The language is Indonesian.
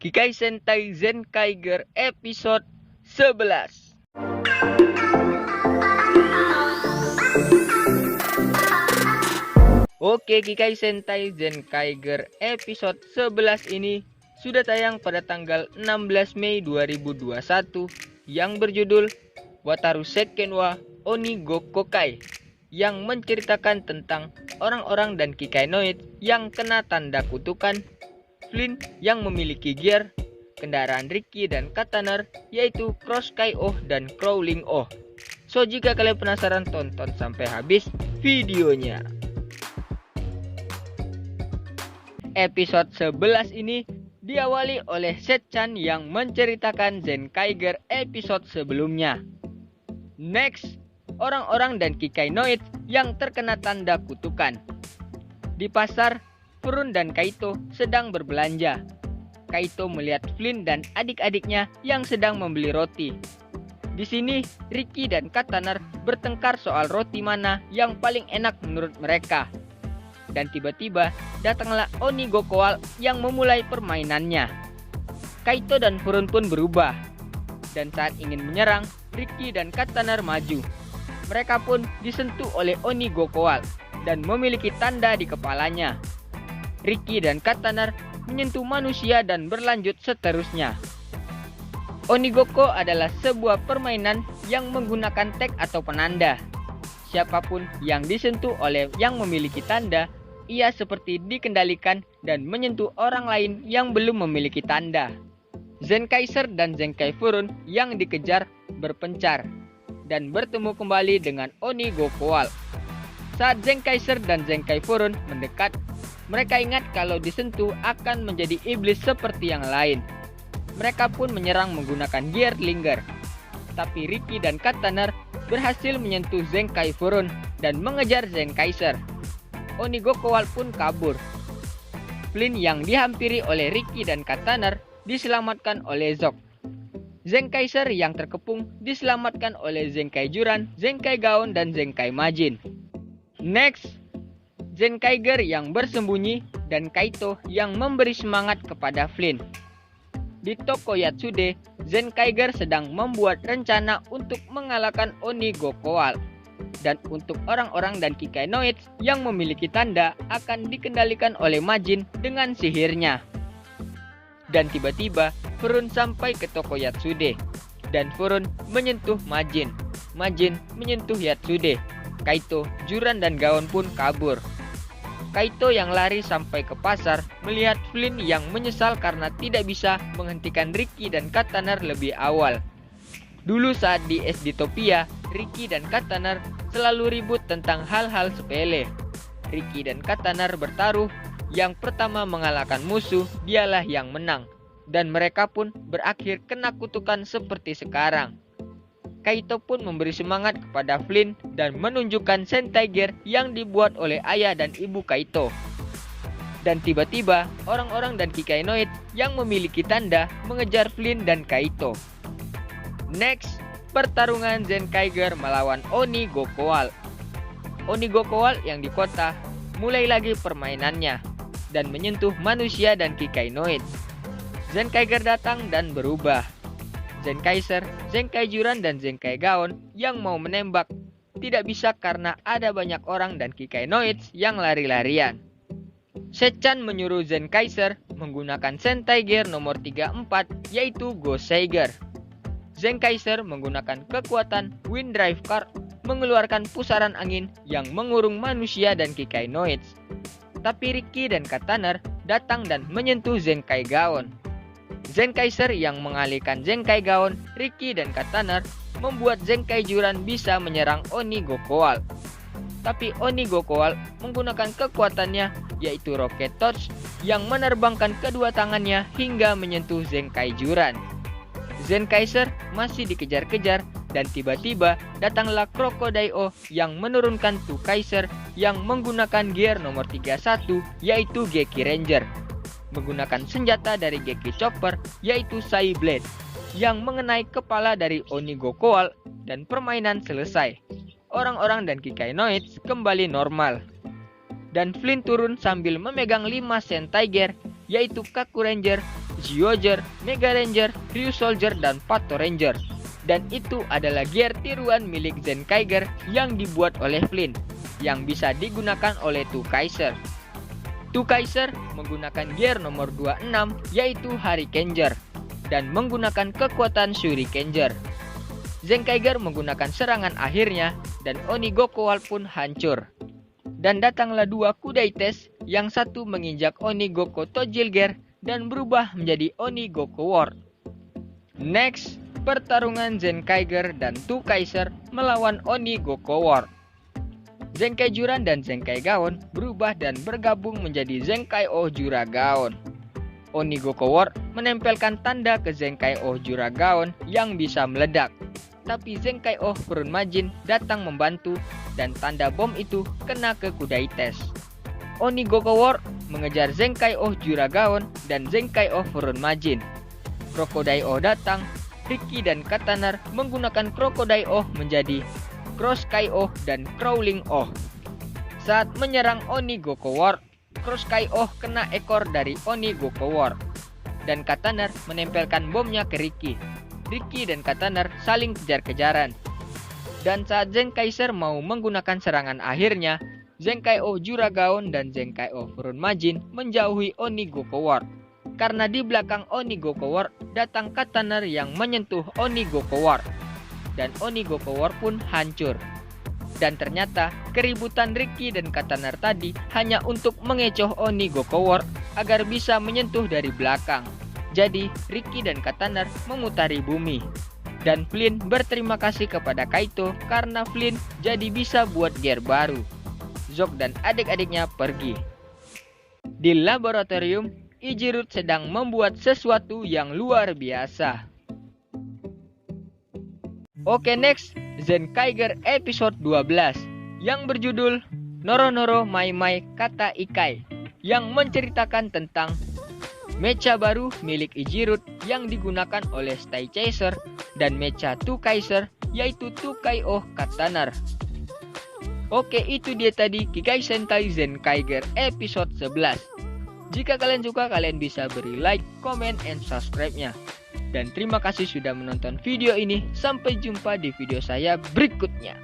Kikai Sentai Zenkaiger episode 11. Oke, Kikai Sentai Zenkaiger episode 11 ini sudah tayang pada tanggal 16 Mei 2021 yang berjudul Wataru Seiken wa Onigokokai, yang menceritakan tentang orang-orang dan Kikainoid yang kena tanda kutukan, Flynn yang memiliki gear, kendaraan Ricky dan Kataner yaitu Cross Kai Oh dan Crawling Oh. So jika kalian penasaran, tonton sampai habis videonya. Episode 11 ini diawali oleh Setchan yang menceritakan Zenkaiger episode sebelumnya. Next, orang-orang dan Kikainoid yang terkena tanda kutukan. Di pasar, Furun dan Kaito sedang berbelanja. Kaito melihat Flynn dan adik-adiknya yang sedang membeli roti. Di sini, Ricky dan Kataner bertengkar soal roti mana yang paling enak menurut mereka. Dan tiba-tiba datanglah Onigokoal yang memulai permainannya. Kaito dan Furun pun berubah. Dan saat ingin menyerang, Ricky dan Kataner maju. Mereka pun disentuh oleh Onigokoal dan memiliki tanda di kepalanya. Ricky dan Kataner menyentuh manusia dan berlanjut seterusnya. Onigoko adalah sebuah permainan yang menggunakan tag atau penanda. Siapapun yang disentuh oleh yang memiliki tanda, ia seperti dikendalikan dan menyentuh orang lain yang belum memiliki tanda. Zenkaiser dan Zenkai Furun yang dikejar berpencar dan bertemu kembali dengan Onigokoal. Saat Zenkaiser dan Zenkai Furun mendekat, mereka ingat kalau disentuh akan menjadi iblis seperti yang lain. Mereka pun menyerang menggunakan gear Linger. Tapi Ricky dan Kataner berhasil menyentuh Zenkai Furun dan mengejar Zenkaiser. Onigokoal pun kabur. Flynn yang dihampiri oleh Ricky dan Kataner diselamatkan oleh Zok. Zenkaiser yang terkepung diselamatkan oleh Zenkai Juran, Zenkai Gaon, dan Zenkai Majin. Next, Zenkaiger yang bersembunyi dan Kaito yang memberi semangat kepada Flynn. Di toko Yatsude, Zenkaiger sedang membuat rencana untuk mengalahkan Onigokoal. Dan untuk orang-orang dan Kikainoid yang memiliki tanda akan dikendalikan oleh Majin dengan sihirnya. Dan tiba-tiba Furun sampai ke toko Yatsude dan Furun menyentuh Majin. Majin menyentuh Yatsude. Kaito, Juran, dan Gaon pun kabur. Kaito yang lari sampai ke pasar melihat Flynn yang menyesal karena tidak bisa menghentikan Ricky dan Kataner lebih awal. Dulu saat di Esditopia, Ricky dan Kataner selalu ribut tentang hal-hal sepele. Ricky dan Kataner bertaruh, yang pertama mengalahkan musuh dialah yang menang. Dan mereka pun berakhir kena kutukan seperti sekarang. Kaito pun memberi semangat kepada Flynn dan menunjukkan Sentai Gear yang dibuat oleh ayah dan ibu Kaito. Dan tiba-tiba orang-orang dan Kikainoid yang memiliki tanda mengejar Flynn dan Kaito. Next, pertarungan Zenkaiger melawan Onigokoal. Onigokoal yang di kota mulai lagi permainannya dan menyentuh manusia dan Kikainoid. Zenkaiger datang dan berubah. Zenkaiser, Zenkai Juran, dan Zenkai Gaon yang mau menembak tidak bisa karena ada banyak orang dan Kikainoid yang lari-larian. Setchan menyuruh Zenkaiser menggunakan Sentai Gear nomor 34 yaitu Goseiger. Zenkaiser menggunakan kekuatan Wind Drive Card mengeluarkan pusaran angin yang mengurung manusia dan Kikainoids. Tapi Ricky dan Kataner datang dan menyentuh Zenkai Gaon. Zenkaiser yang mengalihkan Zenkai Gaon, Ricky dan Kataner membuat Zenkai Juran bisa menyerang Onigokoal. Tapi Onigokoal menggunakan kekuatannya yaitu Rocket Touch yang menerbangkan kedua tangannya hingga menyentuh Zenkai Juran. Zenkaiser masih dikejar-kejar dan tiba-tiba datanglah Crocodile yang menurunkan Tukaiser yang menggunakan gear nomor 31 yaitu Geki Ranger. Menggunakan senjata dari Geki Chopper yaitu Sai Blade yang mengenai kepala dari Onigokoal dan permainan selesai. Orang-orang dan Kikainoids kembali normal. Dan Flynn turun sambil memegang 5 Sentai Gear yaitu Kaku Ranger, Zyuohger, Mega Ranger, Ryusoulger, dan Pato Ranger. Dan itu adalah gear tiruan milik Zenkaiger yang dibuat oleh Flynn, yang bisa digunakan oleh Two Kaiser. Two Kaiser menggunakan gear nomor 26 yaitu Hurricaneger dan menggunakan kekuatan Shurikenger. Zenkaiger menggunakan serangan akhirnya dan Onigoku War pun hancur. Dan datanglah dua Kudaites, yang satu menginjak Onigoku Tojilger dan berubah menjadi Onigoku War. Next, pertarungan Zenkaiger dan Two Kaiser melawan Onigoku War. Zenkai Juran dan Zenkai Gaon berubah dan bergabung menjadi Zenkai Oh Juragaon. Onigoku War menempelkan tanda ke Zenkai Oh Juragaon yang bisa meledak. Tapi Zenkai Oh Furun Majin datang membantu dan tanda bom itu kena ke Kudaites. Onigoku War mengejar Zenkai Oh Juragaon dan Zenkai Oh Furun Majin. Crocodile Oh datang, Riki dan Katanar menggunakan Crocodile Oh menjadi Cross Kai Oh dan Crawling Oh. Saat menyerang Onigoku War, Cross Kai Oh kena ekor dari Onigoku War dan Katanar menempelkan bomnya ke Riki. Riki dan Katanar saling kejar-kejaran. Dan saat Zenkaiser mau menggunakan serangan akhirnya, Zenkai Oh Juragaon dan Zenkai Oh Furun Majin menjauhi Onigoku War. Karena di belakang Onigoku War datang Katanar yang menyentuh Onigoku War. Dan Onigoku War pun hancur. Dan ternyata keributan Riki dan Katanar tadi hanya untuk mengecoh Onigoku War agar bisa menyentuh dari belakang. Jadi Riki dan Katanar memutari bumi. Dan Flynn berterima kasih kepada Kaito karena Flynn jadi bisa buat gear baru. Zog dan adik-adiknya pergi. Di laboratorium, Ijirut sedang membuat sesuatu yang luar biasa. Oke, next, Zenkaiger episode 12 yang berjudul Noronoro Mai Mai Kata Ikai, yang menceritakan tentang mecha baru milik Ijirut yang digunakan oleh Stay Chaser dan mecha Two Kaiser yaitu Tukai Oh Katanar. Oke, itu dia tadi Kikai Sentai Zenkaiger episode 11. Jika kalian suka, kalian bisa beri like, comment, and subscribe-nya. Dan terima kasih sudah menonton video ini. Sampai jumpa di video saya berikutnya.